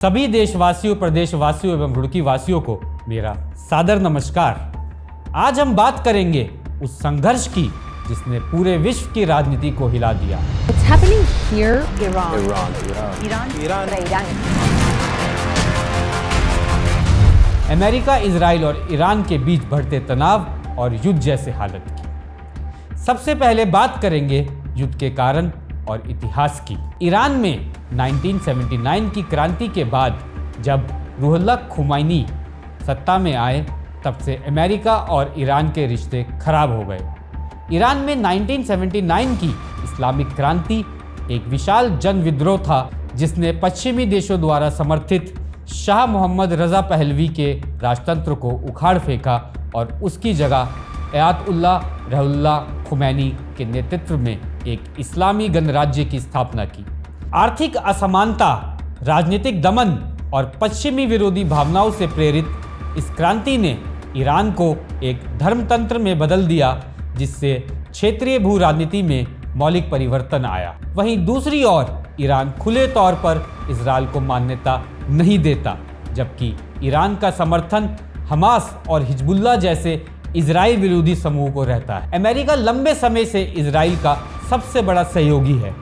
सभी देशवासियों, प्रदेशवासियों एवं रुड़की वासियों को मेरा सादर नमस्कार। आज हम बात करेंगे उस संघर्ष की जिसने पूरे विश्व की राजनीति को हिला दिया। What's happening here? Iran. America, Israel और ईरान के बीच बढ़ते तनाव और युद्ध जैसे हालत की। सबसे पहले बात करेंगे युद्ध के कारण और इतिहास की। ईरान में 1979 की क्रांति के बाद जब रुहुल्लाह खुमैनी सत्ता में आए, तब से अमेरिका और ईरान के रिश्ते खराब हो गए। ईरान में 1979 की इस्लामिक क्रांति एक विशाल जन विद्रोह था जिसने पश्चिमी देशों द्वारा समर्थित शाह मोहम्मद रज़ा पहलवी के राजतंत्र को उखाड़ फेंका और उसकी जगह अयातुल्लाह रुहुल्लाह खुमैनी के नेतृत्व में एक इस्लामी गणराज्य की स्थापना की। आर्थिक असमानता, राजनीतिक दमन और पश्चिमी विरोधी भावनाओं से प्रेरित इस क्रांति ने ईरान को एक धर्मतंत्र में बदल दिया, जिससे क्षेत्रीय भू राजनीति में मौलिक परिवर्तन आया। वहीं दूसरी ओर ईरान खुले तौर पर इजराइल को मान्यता नहीं देता, जबकि ईरान का समर्थन हमास और हिजबुल्लाह जैसे इजराइल विरोधी समूह को रहता है। अमेरिका लंबे समय से इजराइल का सबसे बड़ा सहयोगी है।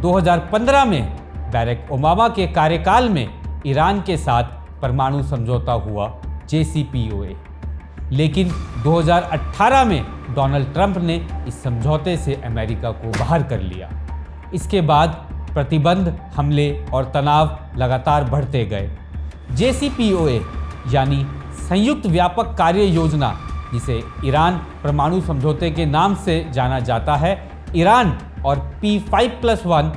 2015 में बैरक ओबामा के कार्यकाल में ईरान के साथ परमाणु समझौता हुआ JCPOA, लेकिन 2018 में डोनाल्ड ट्रंप ने इस समझौते से अमेरिका को बाहर कर लिया। इसके बाद प्रतिबंध, हमले और तनाव लगातार बढ़ते गए। JCPOA यानी संयुक्त व्यापक कार्य योजना, जिसे ईरान परमाणु समझौते के नाम से जाना जाता है, ईरान और P5+1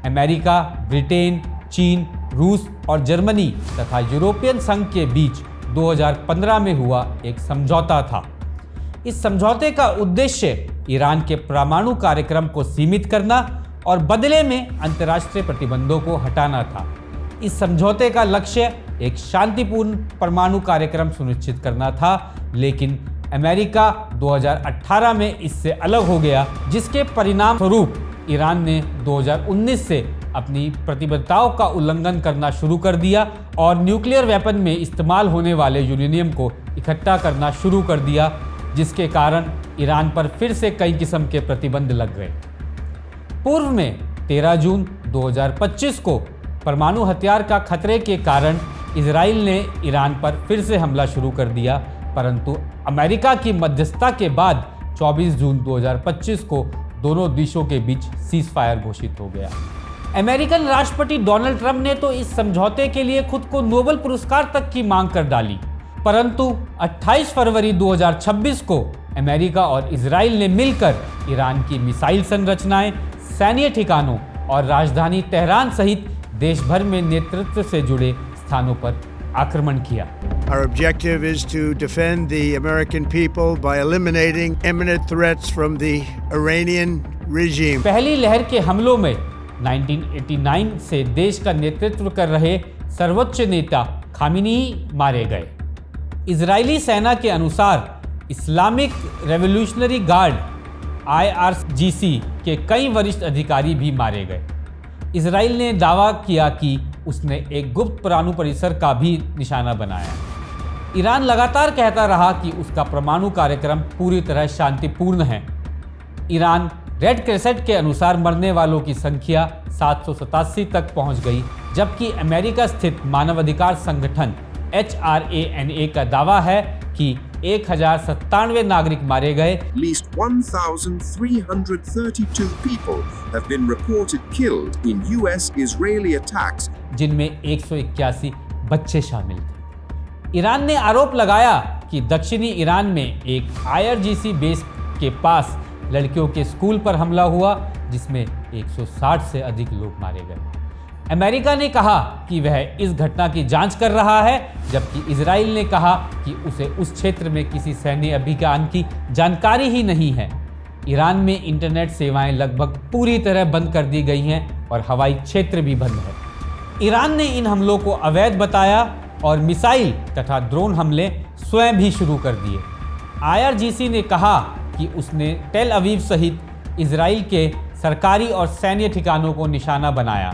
अमेरिका, ब्रिटेन, चीन, रूस और जर्मनी तथा यूरोपियन संघ के बीच 2015 में हुआ एक समझौता था। इस समझौते का उद्देश्य ईरान के परमाणु कार्यक्रम को सीमित करना और बदले में अंतर्राष्ट्रीय प्रतिबंधों को हटाना था। इस समझौते का लक्ष्य एक शांतिपूर्ण परमाणु कार्यक्रम सुनिश्चित करना था, लेकिन अमेरिका 2018 में इससे अलग हो गया, जिसके परिणाम स्वरूप ईरान ने 2019 से अपनी प्रतिबद्धताओं का उल्लंघन करना शुरू कर दिया और न्यूक्लियर वेपन में इस्तेमाल होने वाले यूरेनियम को इकट्ठा करना शुरू कर दिया, जिसके कारण ईरान पर फिर से कई किस्म के प्रतिबंध लग गए। पूर्व में 13 जून 2025 को परमाणु हथियार का खतरे के कारण इजराइल ने ईरान पर फिर से हमला शुरू कर दिया, परंतु अमेरिका की मध्यस्थता के बाद 24 जून 2025 को दोनों देशों के बीच सीज़फायर घोषित हो गया। अमेरिकन राष्ट्रपति डोनाल्ड ट्रंप ने तो इस समझौते के लिए खुद को नोबेल पुरस्कार तक की मांग कर डाली, परंतु 28 फरवरी 2026 को अमेरिका और इजराइल ने मिलकर ईरान की मिसाइल संरचनाएं, सैन्य ठिकानों और राजधानी तेहरान सहित देश भर में नेतृत्व से जुड़े स्थानों पर आक्रमण किया। Our objective is to defend the American people by eliminating imminent threats from the Iranian regime. पहली लहर के हमलों में 1989 से देश का नेतृत्व कर रहे सर्वोच्च नेता खामेनी मारे गए। इजरायली सेना के अनुसार इस्लामिक रेवोल्यूशनरी गार्ड IRGC के कई वरिष्ठ अधिकारी भी मारे गए। इजराइल ने दावा किया कि उसने एक गुप्त परमाणु परिसर का भी निशाना बनाया। ईरान लगातार कहता रहा कि उसका परमाणु कार्यक्रम पूरी तरह शांतिपूर्ण है। ईरान रेड क्रिसेंट के अनुसार मरने वालों की संख्या 787 तक पहुंच गई, जबकि अमेरिका स्थित मानवाधिकार संगठन HRANA का दावा है कि 1097 नागरिक मारे गए। At least 1,332 people have been reported killed in US-Israeli attacks, जिनमें 181 बच्चे शामिल थे। ईरान ने आरोप लगाया कि दक्षिणी ईरान में एक IRGC बेस के पास लड़कियों के स्कूल पर हमला हुआ, जिसमें 160 से अधिक लोग मारे गए। अमेरिका ने कहा कि वह इस घटना की जांच कर रहा है, जबकि इजराइल ने कहा कि उसे उस क्षेत्र में किसी सैन्य अभियान की जानकारी ही नहीं है। ईरान में इंटरनेट सेवाएं लगभग पूरी तरह बंद कर दी गई हैं और हवाई क्षेत्र भी बंद है। ईरान ने इन हमलों को अवैध बताया और मिसाइल तथा ड्रोन हमले स्वयं भी शुरू कर दिए। IRGC ने कहा कि उसने टेल अवीव सहित इजराइल के सरकारी और सैन्य ठिकानों को निशाना बनाया।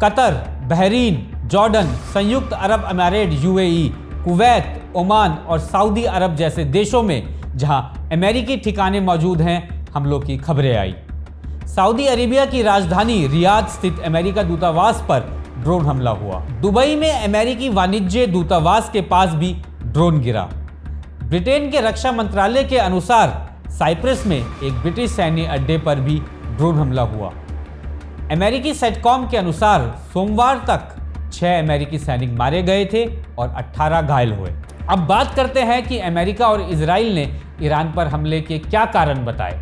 कतर, बहरीन, जॉर्डन, संयुक्त अरब अमीरात यूएई, कुवैत, ओमान और सऊदी अरब जैसे देशों में जहां अमेरिकी ठिकाने मौजूद हैं, हमलों की खबरें आई। सऊदी अरेबिया की राजधानी रियाद स्थित अमेरिका दूतावास पर ड्रोन हमला हुआ। दुबई में अमेरिकी वाणिज्य दूतावास के पास भी ड्रोन गिरा। ब्रिटेन के रक्षा मंत्रालय के अनुसार साइप्रस में एक ब्रिटिश सैन्य अड्डे पर भी ड्रोन हमला हुआ। अमेरिकी सेटकॉम के अनुसार सोमवार तक 6 अमेरिकी सैनिक मारे गए थे और 18 घायल हुए। अब बात करते हैं कि अमेरिका और इजराइल ने ईरान पर हमले के क्या कारण बताए।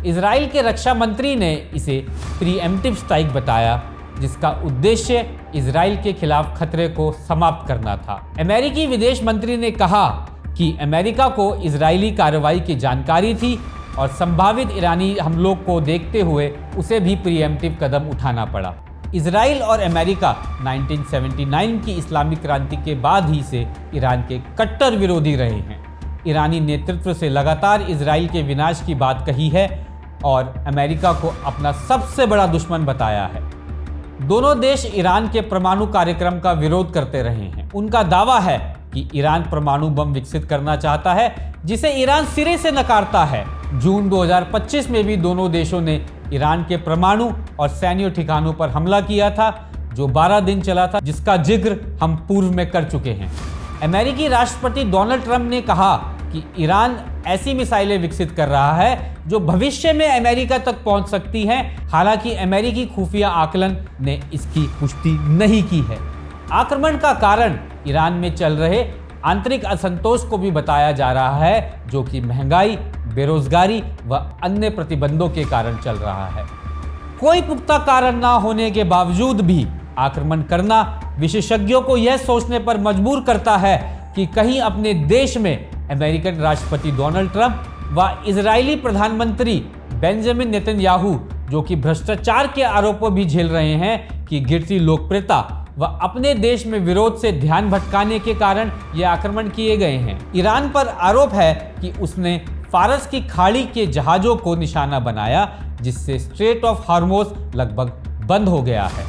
इजराइल के रक्षा मंत्री ने इसे प्रीएम्प्टिव स्ट्राइक बताया, जिसका उद्देश्य इजराइल के खिलाफ खतरे को समाप्त करना था। अमेरिकी विदेश मंत्री ने कहा कि अमेरिका को इजरायली कार्रवाई की जानकारी थी और संभावित ईरानी हमलों को देखते हुए उसे भी प्रीएम्प्टिव कदम उठाना पड़ा। इजराइल और अमेरिका 1979 की इस्लामिक क्रांति के बाद ही से ईरान के कट्टर विरोधी रहे हैं। ईरानी नेतृत्व से लगातार इजराइल के विनाश की बात कही है और अमेरिका को अपना सबसे बड़ा दुश्मन बताया है। दोनों देश ईरान के परमाणु कार्यक्रम का विरोध करते रहे हैं। उनका दावा है कि ईरान परमाणु बम विकसित करना चाहता है, जिसे ईरान सिरे से नकारता है। जून 2025 में भी दोनों देशों ने ईरान के परमाणु और सैन्य ठिकानों पर हमला किया था, जो 12 दिन चला था, जिसका जिक्र हम पूर्व में कर चुके हैं। अमेरिकी राष्ट्रपति डोनाल्ड ट्रंप ने कहा कि ईरान ऐसी मिसाइलें विकसित कर रहा है जो भविष्य में अमेरिका तक पहुंच सकती हैं। हालांकि अमेरिकी खुफिया आकलन ने इसकी पुष्टि नहीं की है। आक्रमण का कारण ईरान में चल रहे आंतरिक असंतोष को भी बताया जा रहा है, जो कि महंगाई, बेरोजगारी व अन्य प्रतिबंधों के कारण चल रहा है। कोई पुख्ता कारण न होने के बावजूद भी आक्रमण करना विशेषज्ञों को यह सोचने पर मजबूर करता है कि कहीं अपने देश में अमेरिकन राष्ट्रपति डोनाल्ड ट्रंप व इजरायली प्रधानमंत्री बेंजामिन नेतन्याहू, जो कि भ्रष्टाचार के आरोपों भी झेल रहे हैं, कि गिरती लोकप्रियता व अपने देश में विरोध से ध्यान भटकाने के कारण ये आक्रमण किए गए हैं। ईरान पर आरोप है कि उसने फारस की खाड़ी के जहाजों को निशाना बनाया, जिससे स्ट्रेट ऑफ हार्मोज लगभग बंद हो गया है।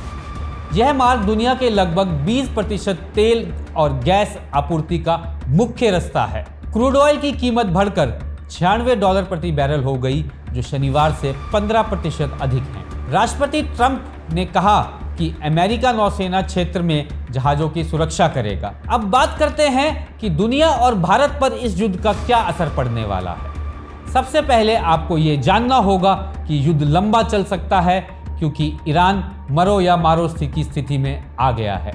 यह मार्ग दुनिया के लगभग 20% तेल और गैस आपूर्ति का मुख्य रास्ता है। क्रूड ऑयल की कीमत बढ़कर $96 प्रति बैरल हो गई, जो शनिवार से 15% अधिक है। राष्ट्रपति ट्रंप ने कहा कि अमेरिका नौसेना क्षेत्र में जहाजों की सुरक्षा करेगा। अब बात करते हैं कि दुनिया और भारत पर इस युद्ध का क्या असर पड़ने वाला है। सबसे पहले आपको ये जानना होगा कि युद्ध लंबा चल सकता है, क्योंकि ईरान मरो या मारो की स्थिति में आ गया है।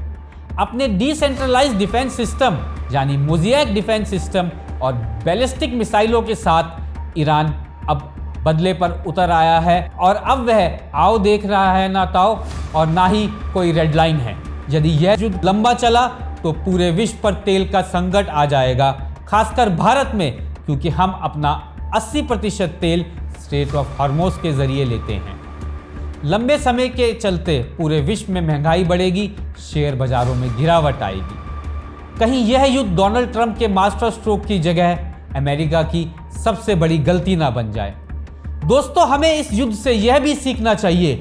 अपने डिसेंट्रलाइज्ड डिफेंस सिस्टम यानी मोज़ेक डिफेंस सिस्टम और बैलिस्टिक मिसाइलों के साथ ईरान अब बदले पर उतर आया है और अब वह आओ देख रहा है ना ताओ, और ना ही कोई रेड लाइन है। यदि यह युद्ध लंबा चला तो पूरे विश्व पर तेल का संकट आ जाएगा, खासकर भारत में, क्योंकि हम अपना 80% तेल स्ट्रेट ऑफ हार्मोज के जरिए लेते हैं। लंबे समय के चलते पूरे विश्व में महंगाई बढ़ेगी, शेयर बाजारों में गिरावट आएगी। कहीं यह युद्ध डोनाल्ड ट्रंप के मास्टर स्ट्रोक की जगह अमेरिका की सबसे बड़ी गलती ना बन जाए। दोस्तों, हमें इस युद्ध से यह भी सीखना चाहिए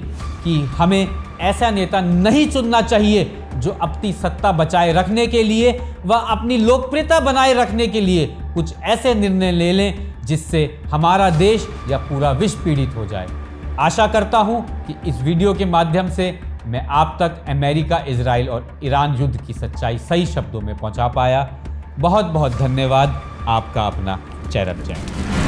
कि हमें ऐसा नेता नहीं चुनना चाहिए जो अपनी सत्ता बचाए रखने के लिए व अपनी लोकप्रियता बनाए रखने के लिए कुछ ऐसे निर्णय ले लें जिससे हमारा देश या पूरा विश्व पीड़ित हो जाए। आशा करता हूं कि इस वीडियो के माध्यम से मैं आप तक अमेरिका, इजराइल और ईरान युद्ध की सच्चाई सही शब्दों में पहुंचा पाया। बहुत बहुत धन्यवाद। आपका अपना चेरब जैन।